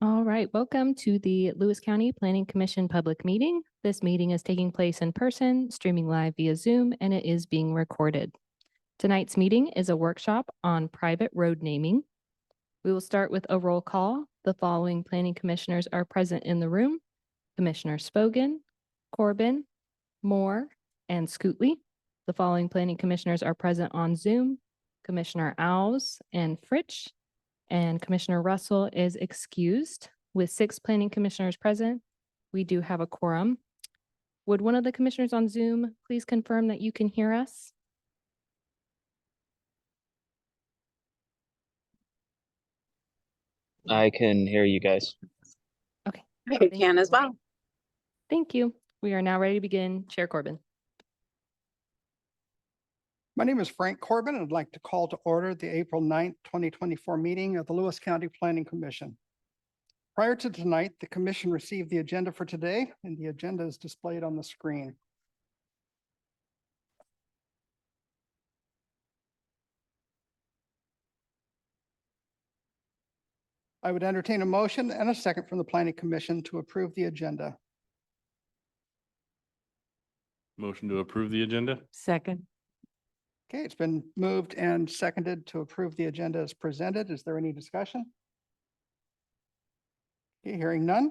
All right, welcome to the Lewis County Planning Commission public meeting. This meeting is taking place in person, streaming live via Zoom, and it is being recorded. Tonight's meeting is a workshop on private road naming. We will start with a roll call. The following planning commissioners are present in the room: Commissioner Spogan, Corbin, Moore, and Scootley. The following planning commissioners are present on Zoom: Commissioner Owls and Fritsch, and Commissioner Russell is excused. With 6 planning commissioners present, we do have a quorum. Would one of the commissioners on Zoom please confirm that you can hear us? I can hear you guys. Okay. I can as well. Thank you. We are now ready to begin. Chair Corbin. My name is Frank Corbin, and I'd like to call to order the April 9th, 2024 meeting of the Lewis County Planning Commission. Prior to tonight, the commission received the agenda for today, and the agenda is displayed on the screen. I would entertain a motion and a second from the Planning Commission to approve the agenda. Motion to approve the agenda? Second. Okay, it's been moved and seconded to approve the agenda as presented. Is there any discussion? Okay, hearing none.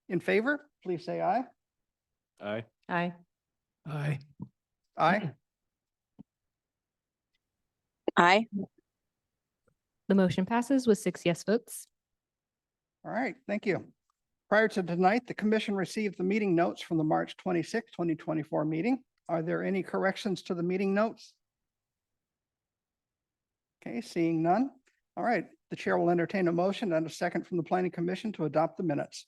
In favor, please say aye. Aye. Aye. Aye. Aye. Aye. The motion passes with 6 yes votes. All right, thank you. Prior to tonight, the commission received the meeting notes from the March 26, 2024 meeting. Are there any corrections to the meeting notes? Okay, seeing none. All right, the chair will entertain a motion and a second from the Planning Commission to adopt the minutes.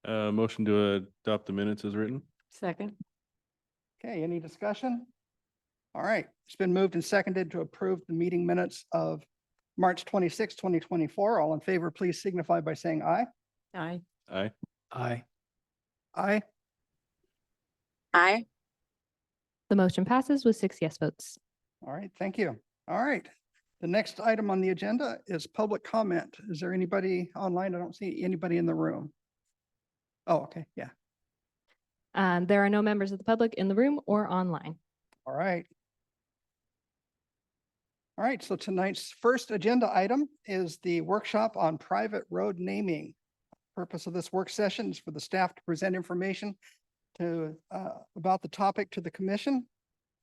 Motion to adopt the minutes as written? Second. Okay, any discussion? All right, it's been moved and seconded to approve the meeting minutes of March 26, 2024. All in favor, please signify by saying aye. Aye. Aye. Aye. Aye. Aye. The motion passes with 6 yes votes. All right, thank you. All right. The next item on the agenda is public comment. Is there anybody online? I don't see anybody in the room. Oh, okay, yeah. There are no members of the public in the room or online. All right. All right, so tonight's first agenda item is the workshop on private road naming. Purpose of this work session is for the staff to present information to about the topic to the commission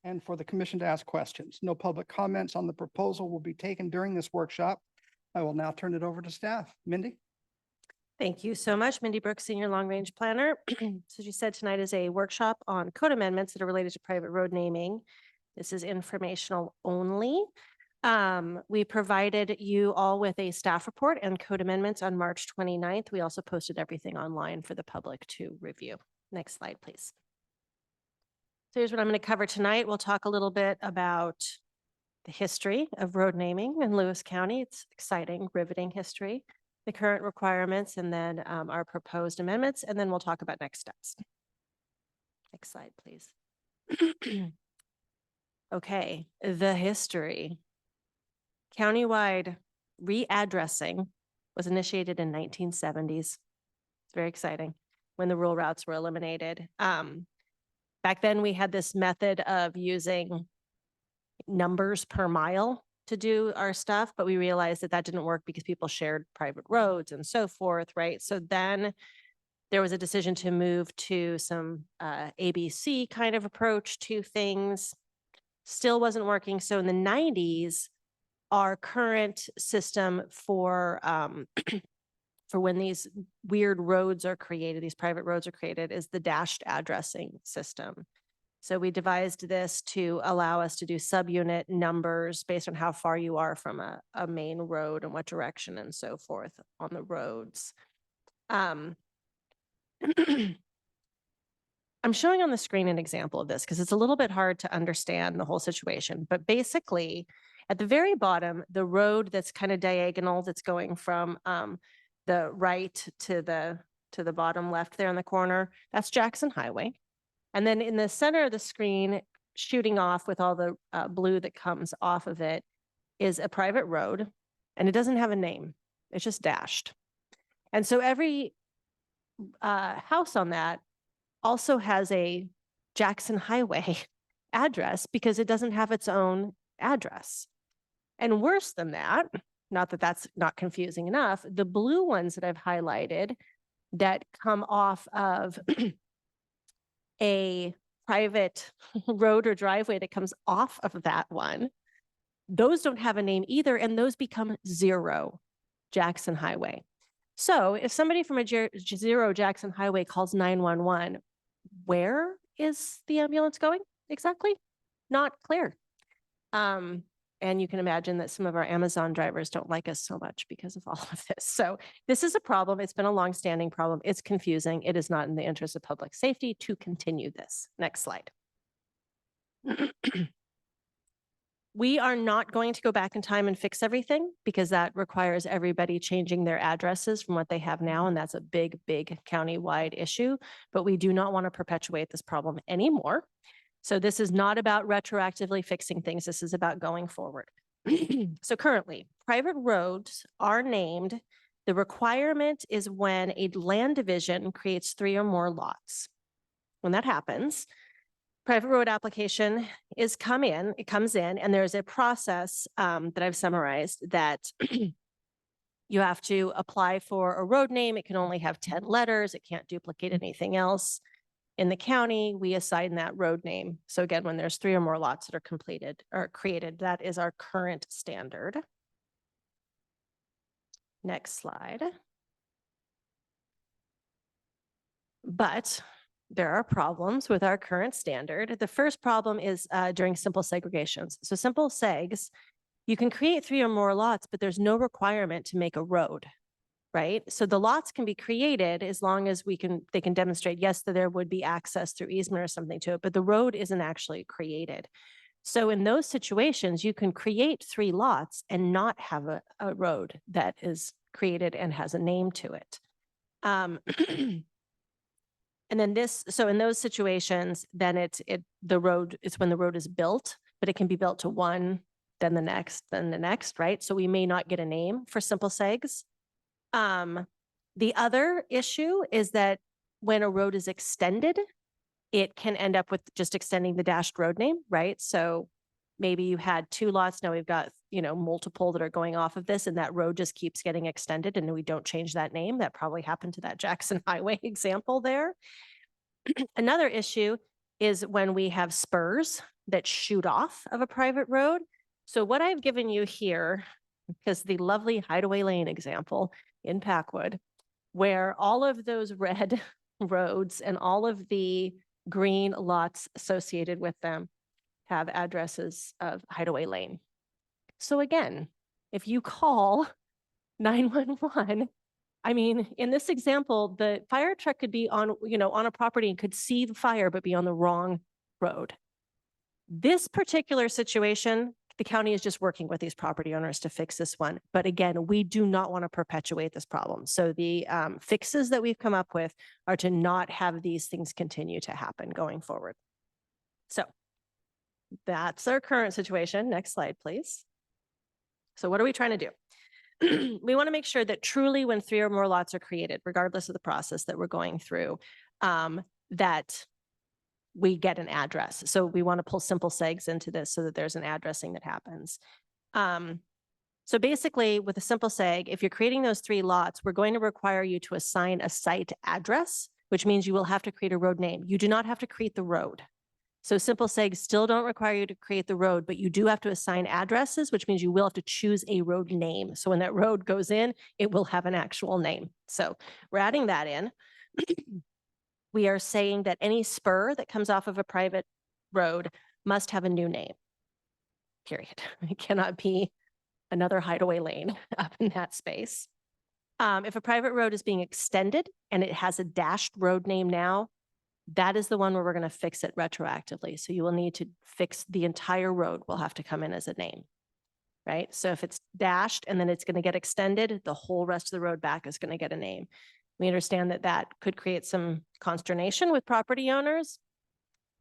and for the commission to ask questions. No public comments on the proposal will be taken during this workshop. I will now turn it over to staff. Mindy? Thank you so much, Mindy Brooks, Senior Long Range Planner. So as you said, tonight is a workshop on code amendments that are related to private road naming. This is informational only. We provided you all with a staff report and code amendments on March 29th. We also posted everything online for the public to review. Next slide, please. So here's what I'm going to cover tonight. We'll talk a little bit about the history of road naming in Lewis County. It's exciting, riveting history, the current requirements, and then our proposed amendments, and then we'll talk about next steps. Next slide, please. Okay, the history. Countywide readdressing was initiated in 1970s. It's very exciting when the rural routes were eliminated. Back then, we had this method of using numbers per mile to do our stuff, but we realized that that didn't work because people shared private roads and so forth, right? So then there was a decision to move to some ABC kind of approach to things. Still wasn't working. So in the 90s, our current system for for when these weird roads are created, these private roads are created, is the dashed addressing system. So we devised this to allow us to do subunit numbers based on how far you are from a main road and what direction and so forth on the roads. I'm showing on the screen an example of this because it's a little bit hard to understand the whole situation. But basically, at the very bottom, the road that's kind of diagonal, that's going from the right to the bottom left there in the corner, that's Jackson Highway. And then in the center of the screen, shooting off with all the blue that comes off of it, is a private road. and it doesn't have a name. It's just dashed. And so every house on that also has a Jackson Highway address because it doesn't have its own address. And worse than that, not that that's not confusing enough, the blue ones that I've highlighted that come off of a private road or driveway that comes off of that one, those don't have a name either, and those become 0 Jackson Highway. So if somebody from a 0 Jackson Highway calls 911, where is the ambulance going exactly? Not clear. And you can imagine that some of our Amazon drivers don't like us so much because of all of this. So this is a problem. It's been a longstanding problem. It's confusing. It is not in the interest of public safety to continue this. Next slide. We are not going to go back in time and fix everything because that requires everybody changing their addresses from what they have now. And that's a big, big county-wide issue. But we do not want to perpetuate this problem anymore. So this is not about retroactively fixing things. This is about going forward. So currently, private roads are named. The requirement is when a land division creates 3 or more lots. When that happens, private road application it comes in, and there's a process that I've summarized that you have to apply for a road name. It can only have 10 letters. It can't duplicate anything else. In the county, we assign that road name. So again, when there's 3 or more lots that are completed or created, that is our current standard. Next slide. But there are problems with our current standard. The first problem is during simple segregations. So simple segs, you can create 3 or more lots, but there's no requirement to make a road. Right? So the lots can be created as long as they can demonstrate, yes, that there would be access through easement or something to it, but the road isn't actually created. So in those situations, you can create 3 lots and not have a road that is created and has a name to it. And then so in those situations, then it's when the road is built, but it can be built to one, then the next, right? So we may not get a name for simple segs. The other issue is that when a road is extended, it can end up with just extending the dashed road name, right? So maybe you had 2 lots, now we've got, multiple that are going off of this, and that road just keeps getting extended and we don't change that name. That probably happened to that Jackson Highway example there. Another issue is when we have spurs that shoot off of a private road. So what I've given you here is the lovely Hideaway Lane example in Packwood, where all of those red roads and all of the green lots associated with them have addresses of Hideaway Lane. So again, if you call 911, I mean, in this example, the fire truck could be on a property and could see the fire, but be on the wrong road. This particular situation, the county is just working with these property owners to fix this one. But again, we do not want to perpetuate this problem. So the fixes that we've come up with are to not have these things continue to happen going forward. So that's our current situation. Next slide, please. So what are we trying to do? We want to make sure that truly when 3 or more lots are created, regardless of the process that we're going through, that we get an address. So we want to pull simple segs into this so that there's an addressing that happens. So basically with a simple seg, if you're creating those 3 lots, we're going to require you to assign a site address, which means you will have to create a road name. You do not have to create the road. So simple segs still don't require you to create the road, but you do have to assign addresses, which means you will have to choose a road name. So when that road goes in, it will have an actual name. So we're adding that in. We are saying that any spur that comes off of a private road must have a new name, period. It cannot be another Hideaway Lane up in that space. If a private road is being extended and it has a dashed road name now, that is the one where we're going to fix it retroactively. So you will need to fix the entire road will have to come in as a name, right? So if it's dashed and then it's going to get extended, the whole rest of the road back is going to get a name. We understand that that could create some consternation with property owners.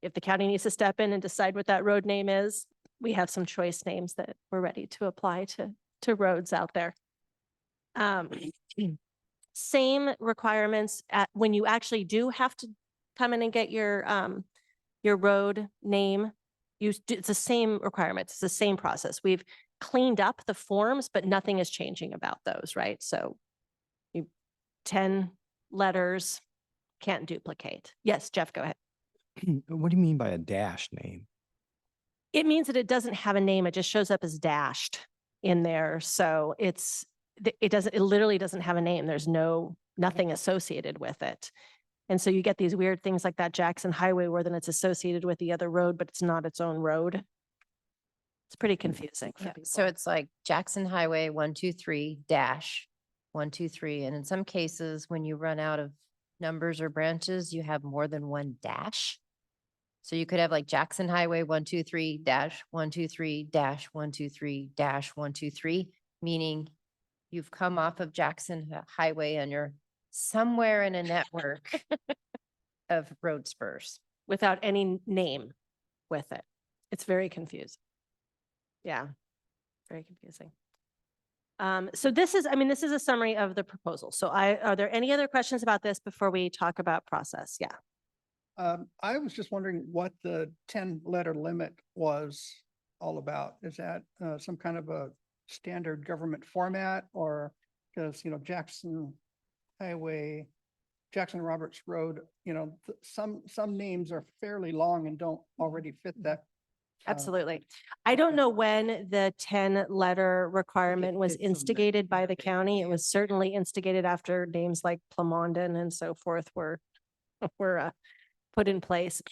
If the county needs to step in and decide what that road name is, we have some choice names that we're ready to apply to to roads out there. Same requirements when you actually do have to come in and get your road name. It's the same requirements. It's the same process. We've cleaned up the forms, but nothing is changing about those, right? So 10 letters, can't duplicate. Yes, Jeff, go ahead. What do you mean by a dash name? It means that it doesn't have a name. It just shows up as dashed in there. So it literally doesn't have a name. There's nothing associated with it. And so you get these weird things like that Jackson Highway where then it's associated with the other road, but it's not its own road. It's pretty confusing for Yeah, people. so it's like Jackson Highway 123-123, and in some cases, when you run out of numbers or branches, you have more than one dash. So you could have like Jackson Highway 123-123-123-123, meaning you've come off of Jackson Highway and you're somewhere in a network of road spurs. Without any name with it. It's very confusing. Yeah, very confusing. So this is a summary of the proposal. So are there any other questions about this before we talk about process? Yeah. I was just wondering what the 10-letter limit was all about. Is that some kind of a standard government format, or because, Jackson Highway, Jackson Roberts Road, some names are fairly long and don't already fit that. Absolutely. I don't know when the 10-letter requirement was fits on the- instigated by the county. It was certainly instigated after names like Plamondon and so forth were put in place.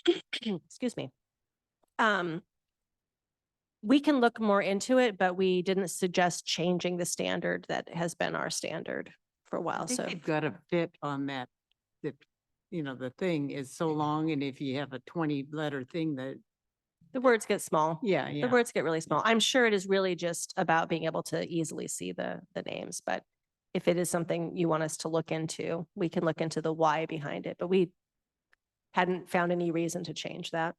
Excuse me. We can look more into it, but we didn't suggest changing the standard that has been our standard for a while. I think So they've got to fit on that, the thing is so long, and if you have a 20-letter thing that, the words get small. yeah, The yeah. words get really small. I'm sure it is really just about being able to easily see the names, but if it is something you want us to look into, we can look into the why behind it, but we hadn't found any reason to change that.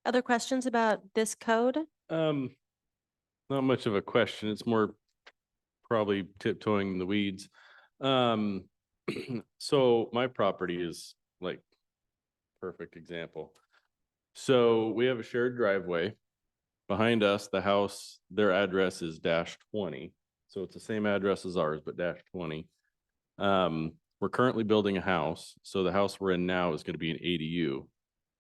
Other questions about this code? Not much of a question. It's more probably tiptoeing in the weeds. So my property is like perfect example. So we have a shared driveway. Behind us, the house, their address is -20. So it's the same address as ours, but -20. We're currently building a house. So the house we're in now is going to be an ADU.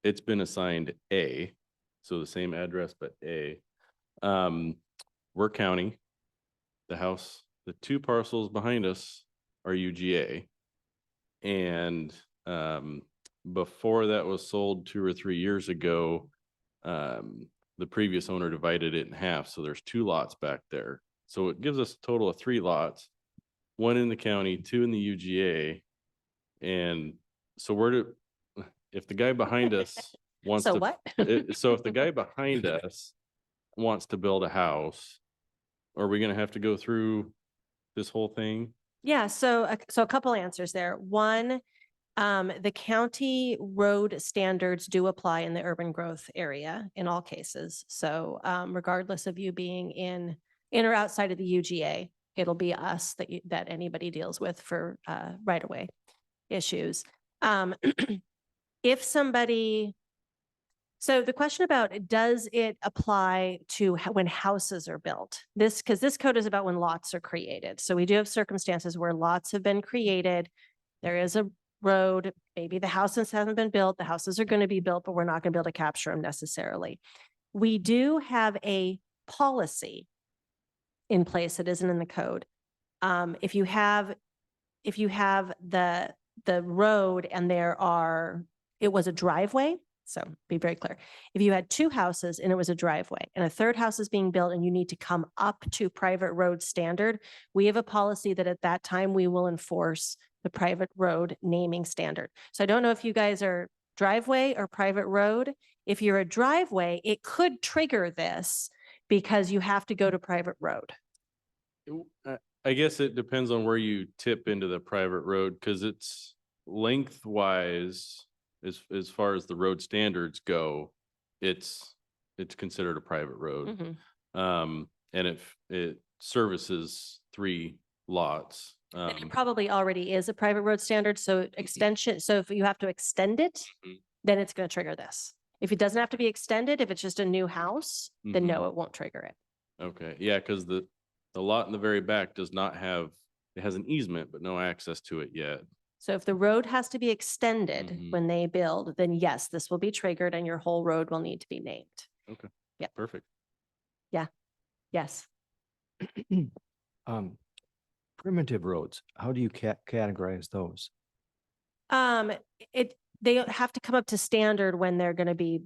It's been assigned A, so the same address, but A. We're county. The two parcels behind us are UGA. And before that was sold 2 or 3 years ago, the previous owner divided it in half. So there's 2 lots back there. So it gives us a total of 3 lots, 1 in the county, 2 in the UGA. And so if the guy behind us wants So to. what? So if the guy behind us wants to build a house, are we gonna have to go through this whole thing? Yeah, so a couple answers there. One, the county road standards do apply in the urban growth area in all cases. So regardless of you being in or outside of the UGA, it'll be us that anybody deals with for right-of-way issues. If somebody, so the question about does it apply to when houses are built? Because this code is about when lots are created. So we do have circumstances where lots have been created. There is a road, maybe the houses haven't been built, the houses are going to be built, but we're not going to be able to capture them necessarily. We do have a policy in place that isn't in the code. If you have the road and it was a driveway, so be very clear. If you had 2 houses and it was a driveway and a 3rd house is being built and you need to come up to private road standard, we have a policy that at that time we will enforce the private road naming standard. So I don't know if you guys are driveway or private road. If you're a driveway, it could trigger this because you have to go to private road. I guess it depends on where you tip into the private road, because it's lengthwise, as far as the road standards go, it's it's considered a private road. Mhm. And it services 3 lots. And it probably already is a private road standard, so extension, so if you have to extend it, Mhm. then it's gonna trigger this. If it doesn't have to be extended, if it's just a new house, then no, Mhm. it won't trigger it. Okay, yeah, because the lot in the very back does not have, it has an easement, but no access to it yet. So if the road has to be extended Mhm. when they build, then yes, this will be triggered and your whole road will need to be named. Perfect. Yes. Um, primitive roads, how do you categorize those? They have to come up to standard when they're gonna be,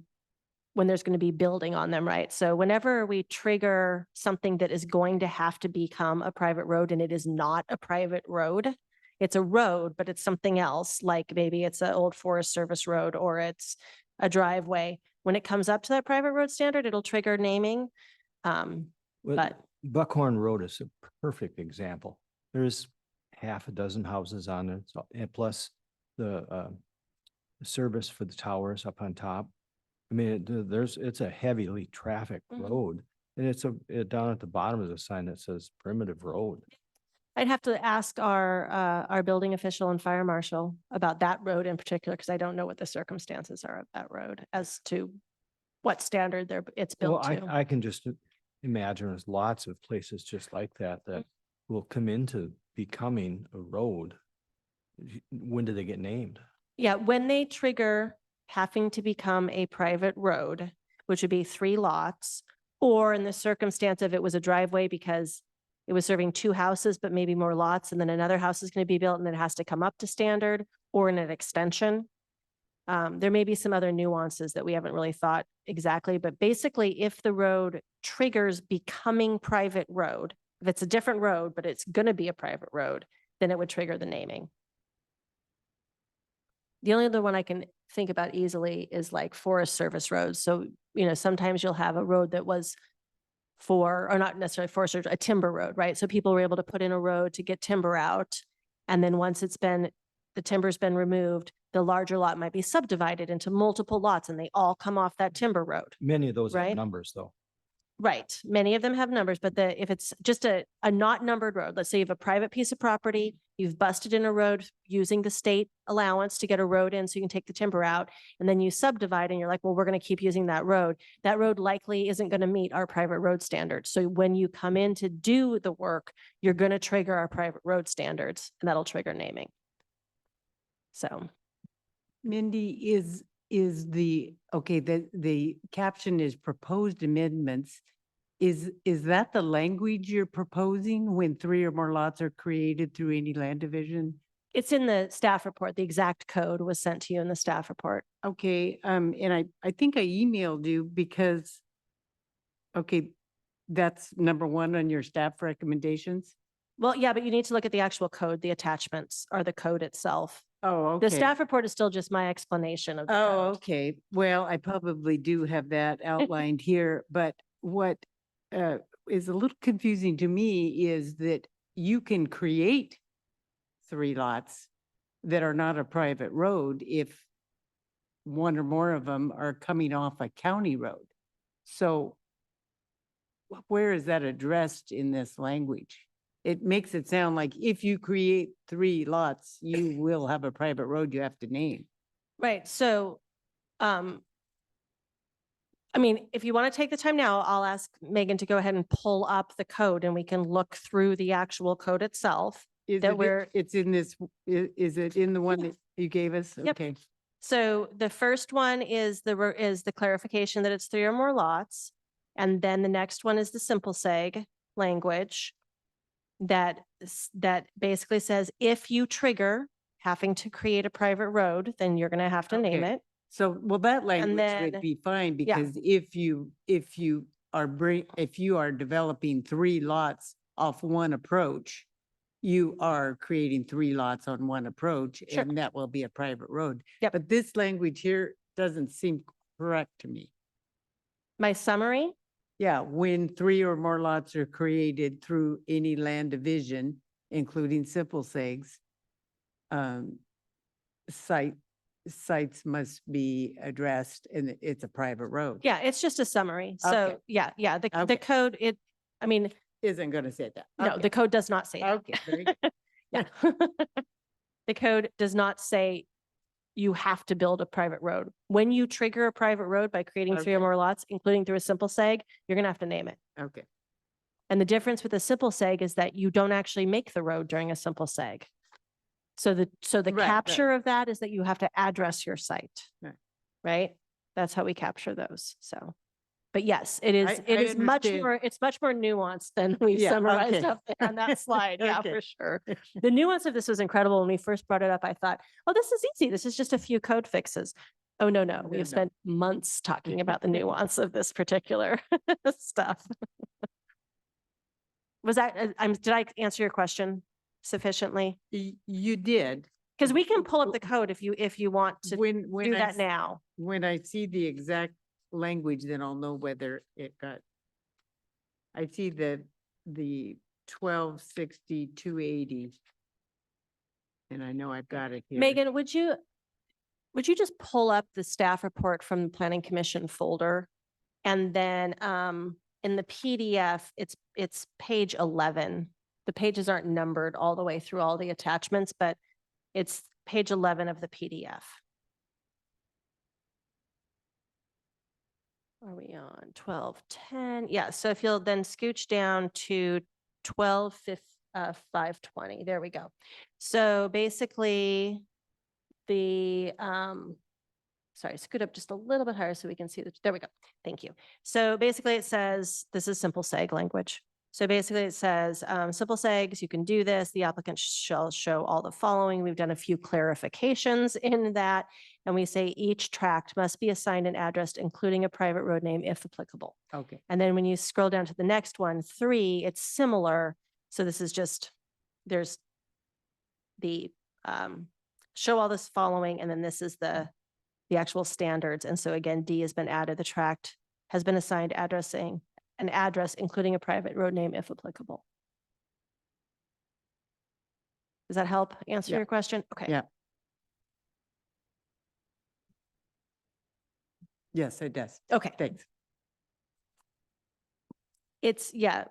when there's gonna be building on them, right? So whenever we trigger something that is going to have to become a private road and it is not a private road, it's a road, but it's something else, like maybe it's an old Forest Service road or it's a driveway. When it comes up to that private road standard, it'll trigger naming. Well, But Buckhorn Road is a perfect example. There's half a dozen houses on it, and plus the service for the towers up on top. I mean, it's a heavily trafficked Mhm. road, and down at the bottom is a sign that says primitive road. I'd have to ask our building official and fire marshal about that road in particular, because I don't know what the circumstances are of that road as to what standard it's Well, built to. I can just imagine there's lots of places just like that will come into becoming a road. When do they get named? Yeah, when they trigger having to become a private road, which would be 3 lots, or in the circumstance of it was a driveway because it was serving 2 houses, but maybe more lots, and then another house is going to be built and then it has to come up to standard, or in an extension. There may be some other nuances that we haven't really thought exactly, but basically, if the road triggers becoming private road, if it's a different road, but it's going to be a private road, then it would trigger the naming. The only other one I can think about easily is like Forest Service roads. So, sometimes you'll have a road that was or not necessarily Forest Service, a timber road, right? So people were able to put in a road to get timber out. And then once the timber's been removed, the larger lot might be subdivided into multiple lots and they all come off that timber road. Many of those have Right. numbers, though. Right. Many of them have numbers, but if it's just a not numbered road, let's say you have a private piece of property, you've busted in a road using the state allowance to get a road in so you can take the timber out, and then you subdivide and you're like, well, we're going to keep using that road. That road likely isn't going to meet our private road standards. So when you come in to do the work, you're going to trigger our private road standards and that'll trigger naming. So Mindy, the caption is proposed amendments. Is that the language you're proposing when 3 or more lots are created through any land division? it's in the staff report. The exact code was sent to you in the staff report. Okay, and I think I emailed you because, okay, that's number 1 on your staff recommendations. Well, yeah, but you need to look at the actual code. The attachments are the code itself. Oh, okay. The staff report is still just my explanation of. the Oh, code. okay. Well, I probably do have that outlined here, but what is a little confusing to me is that you can create 3 lots that are not a private road if 1 or more of them are coming off a county road. So where is that addressed in this language? It makes it sound like if you create 3 lots, you will have a private road you have to name. Right, so, I mean, if you want to take the time now, I'll ask Megan to go ahead and pull up the code and we can look through the actual code itself. Is That it, we're- it's in this, is it in the one Yeah. that you gave us? Yep. Okay. So the first one is the clarification that it's 3 or more lots. And then the next one is the simple seg language that basically says, if you trigger having to create a private road, then you're going to have to name Okay. it. So, well, that language then- would be fine yeah. because if you are developing 3 lots off one approach, you are creating 3 lots on one approach Sure. and that will be a private road. Yep. But this language here doesn't seem correct to me. My summary, Yeah, when 3 or more lots are created through any land division, including simple segs, site sites must be addressed and it's a private road. Yeah, it's just a summary. Okay. So yeah, the Okay. code, I mean, Isn't going to say that. no, Okay. the code does not say that. Okay, very good. Yeah. The code does not say you have to build a private road. When you trigger a private road by creating 3 or Okay. more lots, including through a simple seg, you're gonna have to name it. Okay. And the difference with a simple seg is that you don't actually make the road during a simple seg. So the Right, right. capture of that is that you have to address your site. Right. Right? That's how we capture those. So, but yes, it is, I it is much understand. more, it's much more nuanced than we've Yeah, summarized okay. up there on that slide. Yeah, Okay. for sure. The nuance of this was incredible. When we first brought it up, I thought, oh, this is easy. This is just a few code fixes. Oh, no. We No, have spent months talking about the nuance of this particular stuff. Was that, did I answer your question sufficiently? You did. Because we can pull up the code if you want to When do I that s- now. When I see the exact language, then I'll know whether it got. I see the 1260-280. And I know I've got it here. Megan, would you just pull up the staff report from the Planning Commission folder? And then in the PDF, it's page 11. The pages aren't numbered all the way through all the attachments, but it's page 11 of the PDF. Are we on 1210? Yeah, so if you'll then scooch down to 520, there we go. So basically the, sorry, scoot up just a little bit higher so we can see there we go. Thank you. So basically it says, this is simple seg language. So basically it says, simple segs, you can do this. The applicant shall show all the following. We've done a few clarifications in that. And we say each tract must be assigned an address, including a private road name if applicable. Okay. And then when you scroll down to the next one, 3, it's similar. So this is just, there's the show all this following, and then this is the actual standards. And so again, D has been added. The tract has been assigned addressing an address, including a private road name if applicable. Does that help answer Yeah. your question? Okay. Yeah. Yes, it does. Okay. Thanks. It's too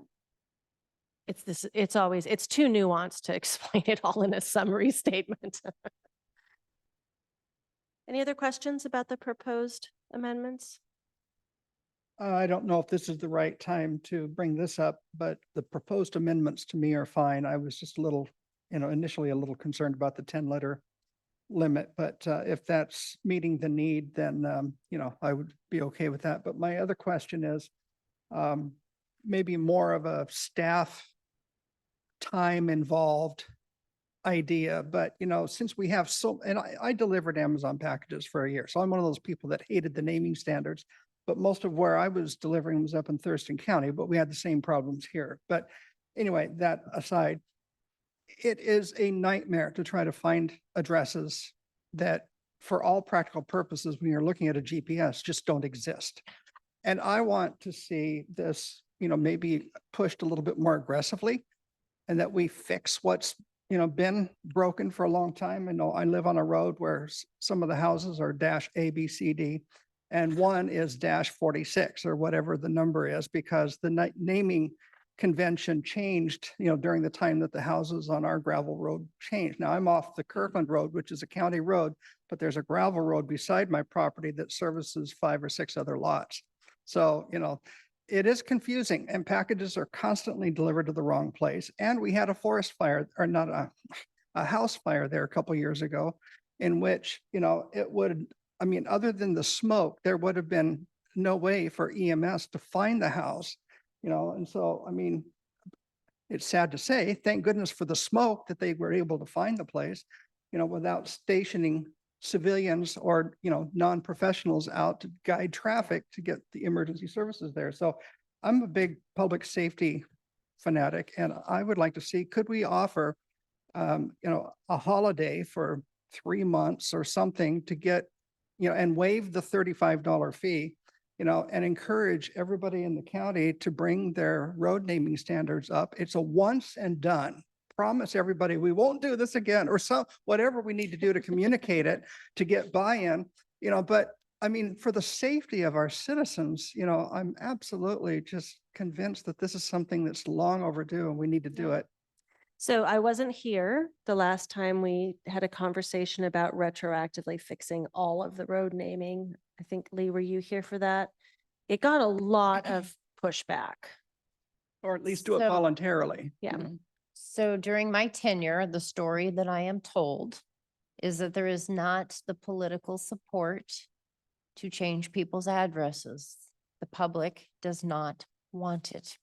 nuanced to explain it all in a summary statement. Any other questions about the proposed amendments? I don't know if this is the right time to bring this up, but the proposed amendments to me are fine. I was just a little, initially a little concerned about the 10-letter limit, but if that's meeting the need, then, I would be okay with that. But my other question is maybe more of a staff time involved idea, but since we have and I delivered Amazon packages for a year, so I'm one of those people that hated the naming standards, but most of where I was delivering was up in Thurston County, but we had the same problems here. But anyway, that aside, it is a nightmare to try to find addresses that for all practical purposes, when you're looking at a GPS, just don't exist. And I want to see this, maybe pushed a little bit more aggressively, and that we fix what's been broken for a long time. I know I live on a road where some of the houses are -A, B, C, D, and one is -46 or whatever the number is, because the naming convention changed, during the time that the houses on our gravel road changed. Now I'm off the Kirkland Road, which is a county road, but there's a gravel road beside my property that services 5 or 6 other lots. So, it is confusing, and packages are constantly delivered to the wrong place. And we had a forest fire, or not a house fire there a couple years ago, in which, it would, other than the smoke, there would have been no way for EMS to find the house, and so, it's sad to say, thank goodness for the smoke that they were able to find the place, without stationing civilians or, non-professionals out to guide traffic to get the emergency services there. So I'm a big public safety fanatic, and I would like to see, could we offer, a holiday for 3 months or something to get, and waive the $35 fee, and encourage everybody in the county to bring their road naming standards up. It's a once and done promise everybody, we won't do this again, or whatever we need to do to communicate it, to get buy-in, but I mean, for the safety of our citizens, I'm absolutely just convinced that this is something that's long overdue and we need to do it. So I wasn't here the last time we had a conversation about retroactively fixing all of the road naming. I think, Lee, were you here for that? It got a lot of pushback. Or at least do it So- voluntarily. Yeah. So during my tenure, the story that I am told is that there is not the political support to change people's addresses. The public does not want it.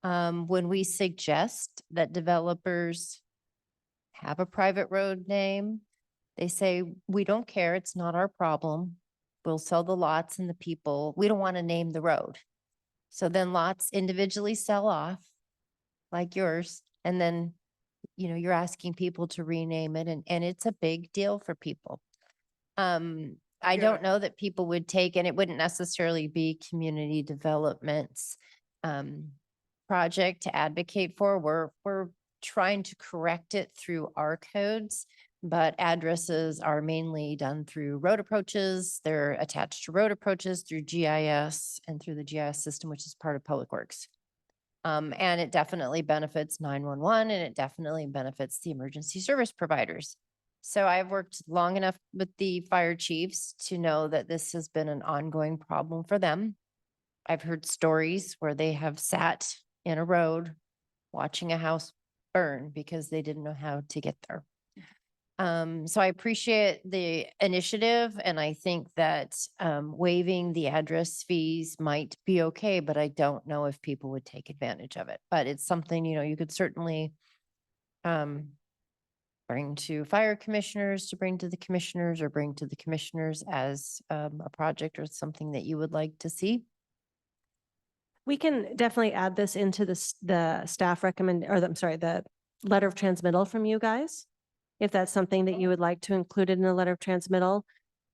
When we suggest that developers have a private road name, they say, we don't care, it's not our problem. We'll sell the lots and the people. We don't want to name the road. So then lots individually sell off, like yours, and then, you're asking people to rename it, and it's a big deal for people. I get don't it. know that people would take, and it wouldn't necessarily be community development's project to advocate for. We're trying to correct it through our codes, but addresses are mainly done through road approaches. They're attached to road approaches through GIS and through the GIS system, which is part of Public Works. And it definitely benefits 911, and it definitely benefits the emergency service providers. So I've worked long enough with the fire chiefs to know that this has been an ongoing problem for them. I've heard stories where they have sat in a road watching a house burn because they didn't know how to get there. So I appreciate the initiative, and I think that waiving the address fees might be okay, but I don't know if people would take advantage of it. But it's something, you could certainly bring to fire commissioners to bring to the commissioners, or bring to the commissioners as a project or something that you would like to see. We can definitely add this into the staff recommend, or I'm sorry, the letter of transmittal from you guys. If that's something that you would like to include in the letter of transmittal,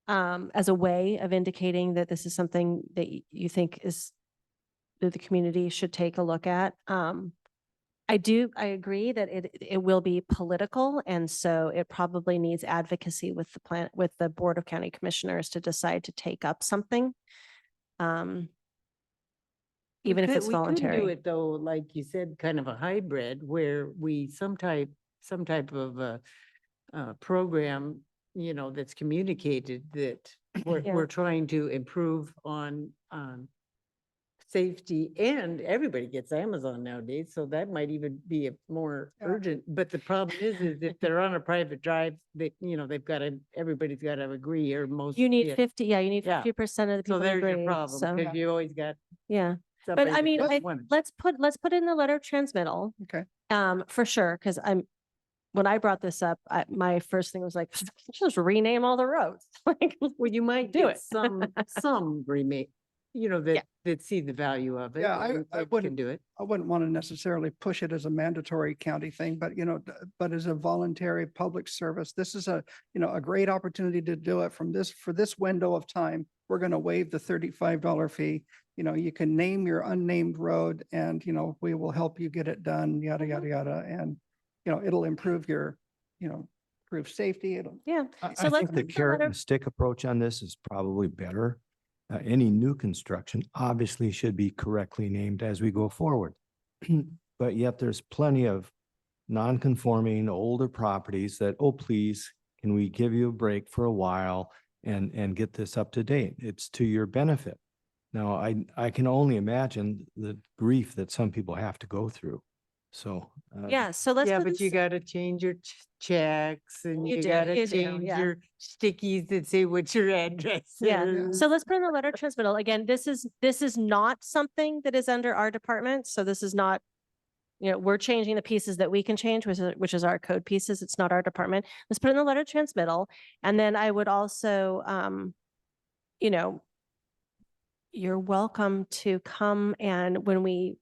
as a way of indicating that this is something that you think that the community should take a look at. I agree that it will be political, and so it probably needs advocacy with the Board of County Commissioners to decide to take up something. Even if it's We could do voluntary. it though, like you said, kind of a hybrid where we some type of a program, that's communicated that Yeah. we're trying to improve on safety, and everybody gets Amazon nowadays, so that might even be a more Yeah. urgent. But the problem is if they're on a private drive, everybody's got to agree, or most. You need yeah. 50, yeah, you need Yeah. 50% of the So people there's your agree. problem, So, because you always got. yeah. But somebody I that mean, doesn't want it. let's put in the letter of transmittal, Okay. for sure, because when I brought this up, my first thing was like, just rename all the roads. Like, Well, you might do get it. some remake, that see the value of it. Yeah, and I can wouldn't- do it. I wouldn't want to necessarily push it as a mandatory county thing, but but as a voluntary public service, this is a great opportunity to do it for this window of time. We're going to waive the $35 fee. You can name your unnamed road, and, we will help you get it done, yada, yada, yada. And, it'll improve improve safety. Yeah. I So let's think the put the carrot letter- and stick approach on this is probably better. Any new construction obviously should be correctly named as we go forward. But yet there's plenty of non-conforming older properties that, oh, please, can we give you a break for a while and get this up to date? It's to your benefit. Now, I can only imagine the grief that some people have to go through. So. Yeah, so let's. Yeah, put but you this- gotta change your checks, and You you do, gotta you do, change yeah. your stickies that say what your address Yeah, is. so let's put in the letter of transmittal. Again, this is not something that is under our department, so this is not, we're changing the pieces that we can change, which is our code pieces. It's not our department. Let's put in the letter of transmittal. And then I would also, you're welcome to come, and when we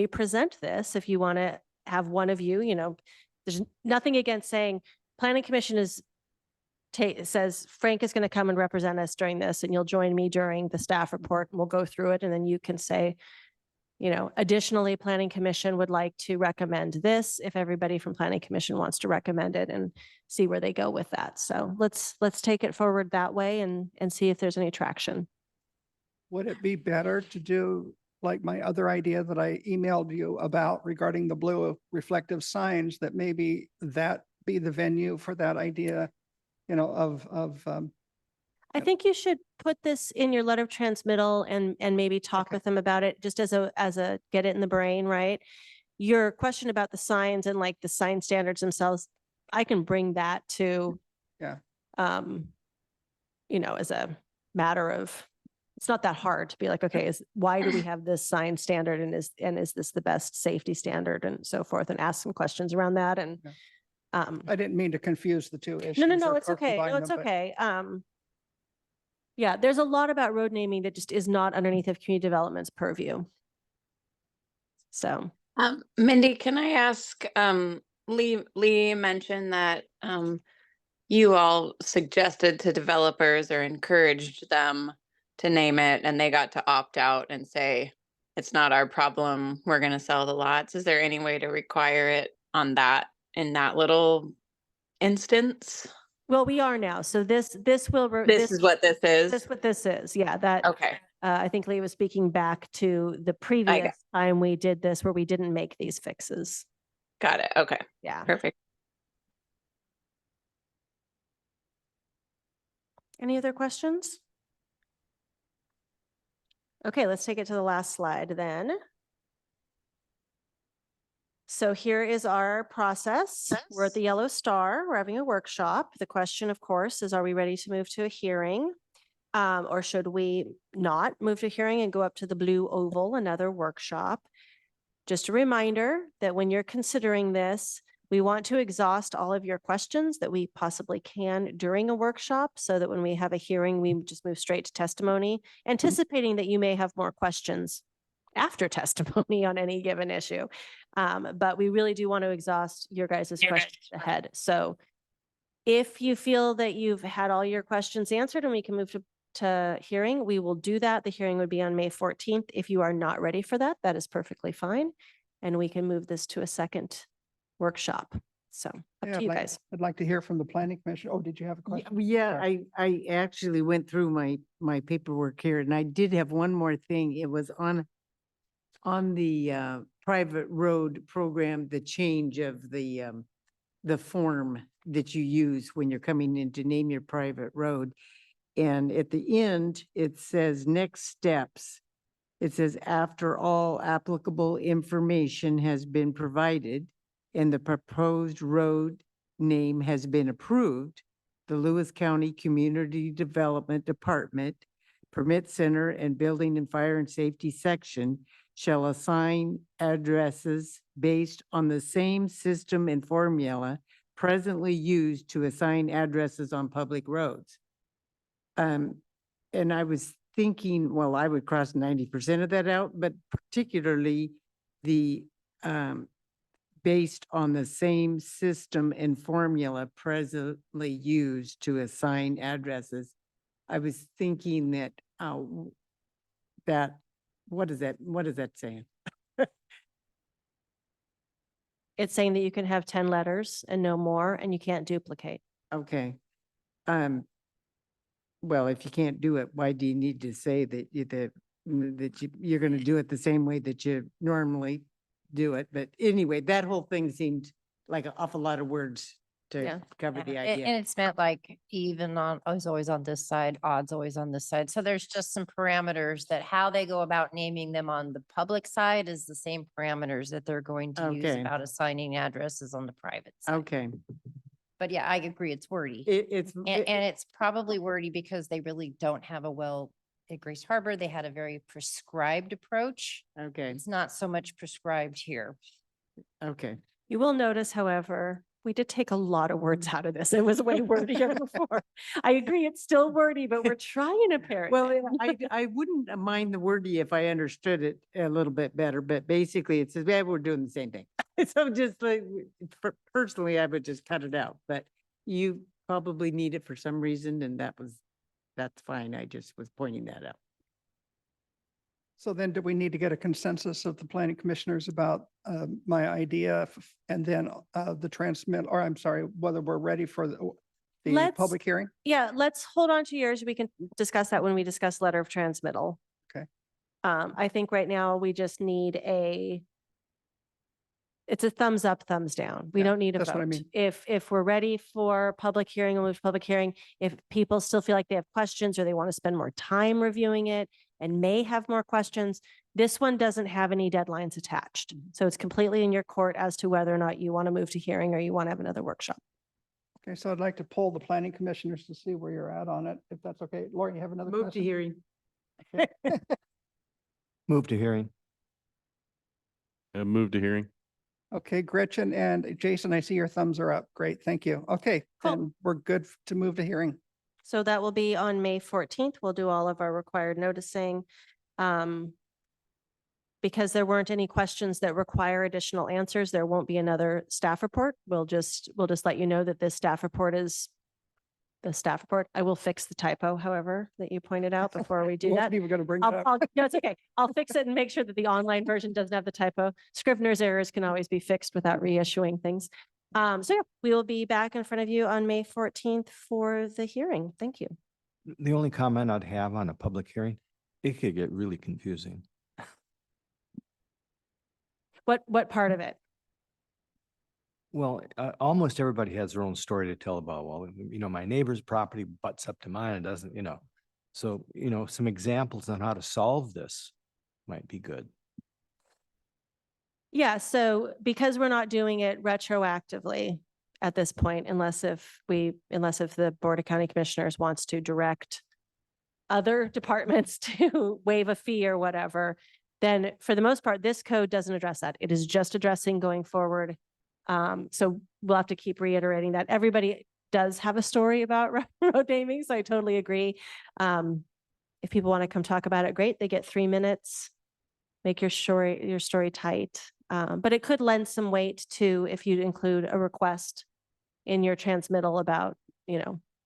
present this, if you want to have one of you, there's nothing against saying planning commission says Frank is going to come and represent us during this, and you'll join me during the staff report, and we'll go through it, and then you can say, Additionally, Planning Commission would like to recommend this if everybody from Planning Commission wants to recommend it and see where they go with that. So let's take it forward that way and see if there's any traction. Would it be better to do like my other idea that I emailed you about regarding the blue reflective signs, that maybe that be the venue for that idea, I think you should put this in your letter of transmittal and maybe talk Okay. with them about it just as a get it in the brain, right? Your question about the signs and like the sign standards themselves, I can bring that to Yeah. As a matter of, it's not that hard to be like, okay, why do we have this sign standard and is this the best safety standard and so forth, and ask some questions around that and Yeah. I didn't mean to confuse the two issues. no, or- it's or okay. combine No, it's them, but- okay. Yeah, there's a lot about road naming that just is not underneath of community development's purview. So, Mindy, can I ask, Lee mentioned that, you all suggested to developers or encouraged them to name it and they got to opt out and say, it's not our problem, we're gonna sell the lots. Is there any way to require it on that, in that little instance? well, we are now. So this will. This is what this This is? what this is. Yeah, that. Okay, I think Lee was speaking back to the previous time we did this where we didn't make these fixes. got it. Okay, Yeah. perfect. Any other questions? Okay, let's take it to the last slide then. So here is our process. We're at the yellow star. We're having a workshop. The question, of course, is are we ready to move to a hearing? Or should we not move to hearing and go up to the blue oval, another workshop? Just a reminder that when you're considering this, we want to exhaust all of your questions that we possibly can during a workshop so that when we have a hearing, we just move straight to testimony, anticipating that you may have more questions after testimony on any given issue. But we really do want to exhaust your guys' questions ahead. So if you feel that you've had all your questions answered and we can move to hearing, we will do that. The hearing would be on May 14th. If you are not ready for that, that is perfectly fine. And we can move this to a second workshop. So up Yeah, to I'd you like- guys. I'd like to hear from the planning commission. Oh, did you have a Yeah, question? yeah, Sorry. I actually went through my paperwork here and I did have one more thing. It was on the private road program, the change of the form that you use when you're coming in to name your private road. And at the end, it says next steps. It says after all applicable information has been provided and the proposed road name has been approved, the Lewis County Community Development Department, Permit Center and Building and Fire and Safety Section shall assign addresses based on the same system and formula presently used to assign addresses on public roads. And I was thinking, well, I would cross 90% of that out, but particularly the based on the same system and formula presently used to assign addresses. I was thinking that what is that saying? It's saying that you can have 10 letters and no more, and you can't duplicate. Okay. Well, if you can't do it, why do you need to say that you're going to do it the same way that you normally do it? But anyway, that whole thing seemed like an awful lot of words Yeah. to cover the Yeah, idea. And it's meant like even on, is always on this side, odds always on this side. So there's just some parameters that how they go about naming them on the public side is the same parameters that they're going to use Okay. about assigning addresses on the private side. Okay. But yeah, I agree, it's wordy. It's, And it's probably wordy because they really don't have a at Grace Harbor, they had a very prescribed approach. okay, It's not so much prescribed here. okay. You will notice, however, we did take a lot of words out of this. It was way wordier before. I agree, it's still wordy, but we're trying to pare it Well, down. I wouldn't mind the wordy if I understood it a little bit better, but basically it says, yeah, we're doing the same thing. So just like, personally, I would just cut it out, but you probably need it for some reason and that's fine. I just was pointing that out. So then do we need to get a consensus of the planning commissioners about my idea and then the transmit, or I'm sorry, whether we're ready for the Let's- public hearing? Yeah, let's hold on to yours. We can discuss that when we discuss letter of transmittal. Okay. I think right now we just need it's a thumbs up, thumbs down. We Yeah, don't need a that's what I vote. mean. If we're ready for public hearing, we'll move to public hearing. If people still feel like they have questions or they want to spend more time reviewing it and may have more questions, this one doesn't have any deadlines attached. So it's completely in your court as to whether or not you want to move to hearing or you want to have another workshop. Okay, so I'd like to poll the planning commissioners to see where you're at on it, if that's okay. Lauren, you have another Move to question? hearing. Move to hearing. Move to hearing. Okay, Gretchen and Jason, I see your thumbs are up. Great, thank you. Okay, Cool. then we're good to move to hearing. So that will be on May 14th. We'll do all of our required noticing. Because there weren't any questions that require additional answers, there won't be another staff report. We'll just let you know that this staff report is the staff report. I will fix the typo, however, that you pointed out before we do that. Wasn't even gonna bring it up. No, it's okay. I'll fix it and make sure that the online version doesn't have the typo. Scrivener's errors can always be fixed without reissuing things. So yeah, we will be back in front of you on May 14th for the hearing. Thank you. The only comment I'd have on a public hearing, it could get really confusing. What part of it? Well, almost everybody has their own story to tell about, well, my neighbor's property butts up to mine and doesn't, So, some examples on how to solve this might be good. Yeah, so because we're not doing it retroactively at this point, unless if the Board of County Commissioners wants to direct other departments to waive a fee or whatever, then for the most part, this code doesn't address that. It is just addressing going forward. So we'll have to keep reiterating that. Everybody does have a story about road naming, so I totally agree. If people want to come talk about it, great. They get 3 minutes. Make your story tight. But it could lend some weight to if you include a request in your transmittal about,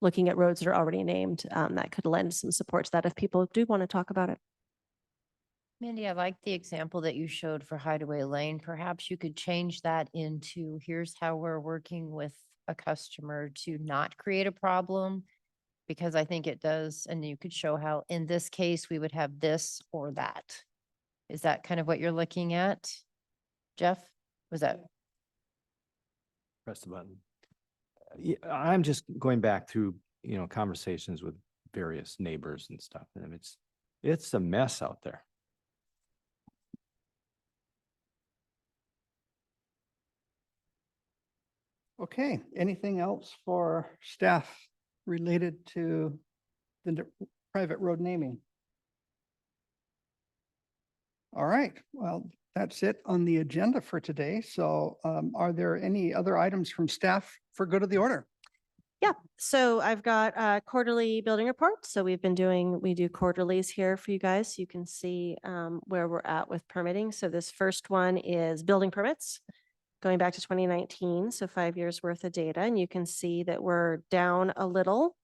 looking at roads that are already named. That could lend some support to that if people do want to talk about it. Mandy, I like the example that you showed for Hideaway Lane. Perhaps you could change that into, here's how we're working with a customer to not create a problem. Because I think it does, and you could show how, in this case, we would have this or that. Is that kind of what you're looking at? Jeff, was that? Press the button. Yeah, I'm just going back through, conversations with various neighbors and stuff. And it's a mess out there. Okay, anything else for staff related to the private road naming? All right, well, that's it on the agenda for today. So are there any other items from staff for good of the order? Yeah, so I've got a quarterly building report. So we do quarterlies here for you guys. You can see where we're at with permitting. So this first one is building permits going back to 2019. So 5 years worth of data. And you can see that we're down a little,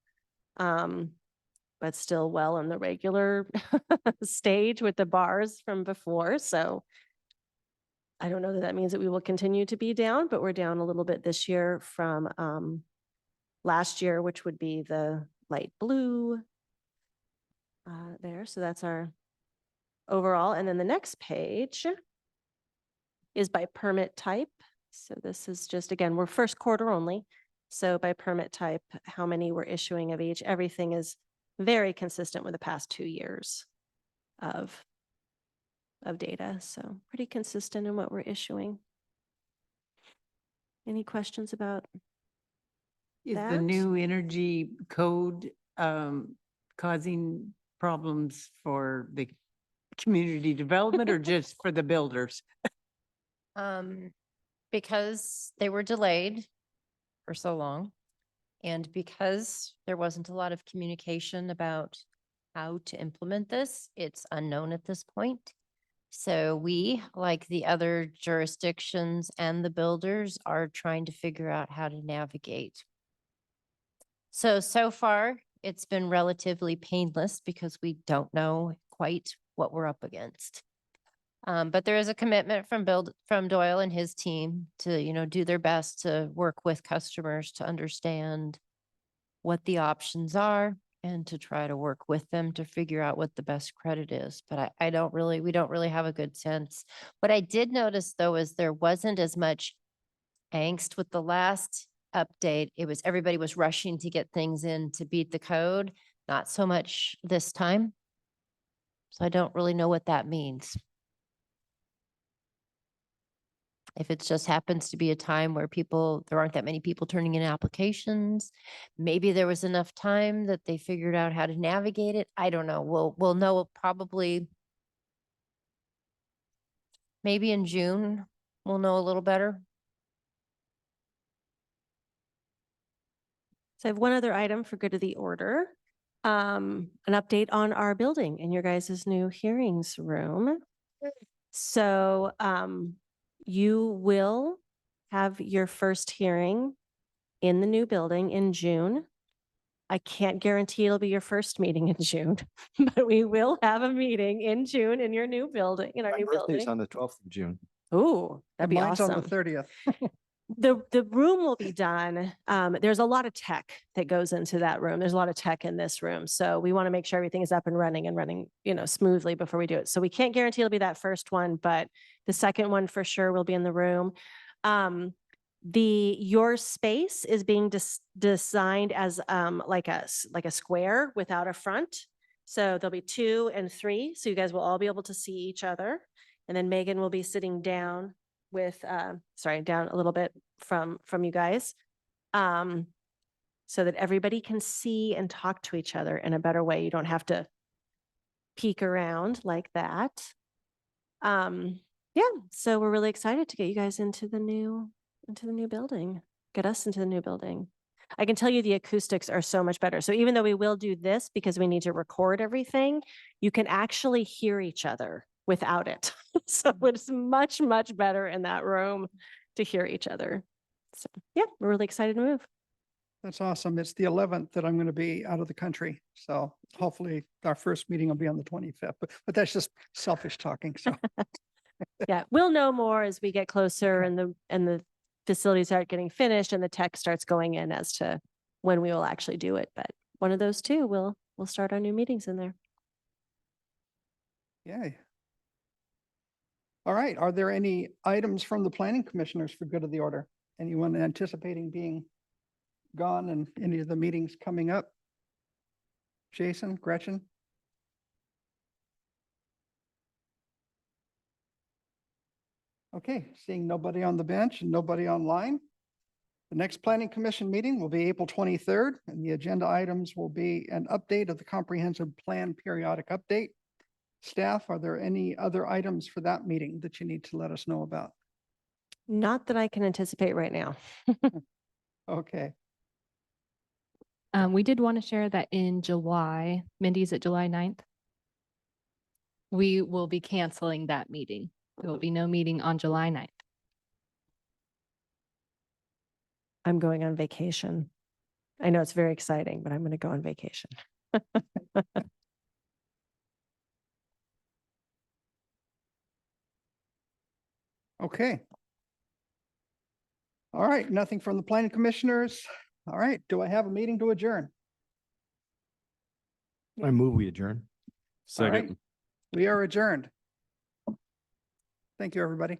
but still well in the regular stage with the bars from before. So I don't know that that means that we will continue to be down, but we're down a little bit this year from last year, which would be the light blue there. So that's our overall. And then the next page is by permit type. So this is just, again, we're first quarter only. So by permit type, how many we're issuing of each, everything is very consistent with the past 2 years of data. So pretty consistent in what we're issuing. Any questions about Is the that? new energy code causing problems for the community development or just for the builders? Because they were delayed for so long. And because there wasn't a lot of communication about how to implement this, it's unknown at this point. So we, like the other jurisdictions and the builders, are trying to figure out how to navigate. So far, it's been relatively painless because we don't know quite what we're up against. But there is a commitment from Doyle and his team to, do their best to work with customers to understand what the options are and to try to work with them to figure out what the best credit is. But we don't really have a good sense. What I did notice though, is there wasn't as much angst with the last update. Everybody was rushing to get things in to beat the code, not so much this time. So I don't really know what that means. If it just happens to be a time where there aren't that many people turning in applications, maybe there was enough time that they figured out how to navigate it. I don't know. We'll know probably maybe in June, we'll know a little better. So I have one other item for good of the order. An update on our building in your guys' new hearings room. So you will have your first hearing in the new building in June. I can't guarantee it'll be your first meeting in June, but we will have a meeting in June in your new building, in our My new birthday's building. on the 12th of June. Ooh, that'd be Mine's on the awesome. 30th. The room will be done. There's a lot of tech that goes into that room. There's a lot of tech in this room. So we want to make sure everything is up and running, smoothly before we do it. So we can't guarantee it'll be that first one, but the second one for sure will be in the room. Your space is being designed as like a square without a front. So there'll be 2 and 3. So you guys will all be able to see each other. And then Megan will be sitting down with, down a little bit from you guys. So that everybody can see and talk to each other in a better way. You don't have to peek around like that. Yeah, so we're really excited to get you guys into the new building, get us into the new building. I can tell you the acoustics are so much better. So even though we will do this because we need to record everything, you can actually hear each other without it. So it's much, much better in that room to hear each other. So yeah, we're really excited to move. That's awesome. It's the 11th that I'm going to be out of the country. So hopefully our first meeting will be on the 25th, but that's just selfish talking. So Yeah, we'll know more as we get closer and the facilities start getting finished and the tech starts going in as to when we will actually do it. But one of those two, we'll start our new meetings in there. yay. All right. Are there any items from the planning commissioners for good of the order? Anyone anticipating being gone and any of the meetings coming up? Jason, Gretchen? Okay, seeing nobody on the bench and nobody online. The next planning commission meeting will be April 23rd, and the agenda items will be an update of the comprehensive plan periodic update. Staff, are there any other items for that meeting that you need to let us know about? Not that I can anticipate right now. Okay, We did want to share that in July, Mindy's at July 9th. We will be canceling that meeting. There will be no meeting on July 9th. I'm going on vacation. I know it's very exciting, but I'm going to go on vacation. okay. All right, nothing from the planning commissioners. All right, do I have a meeting to adjourn? I move we adjourn. All right. Second. We are adjourned. Thank you, everybody.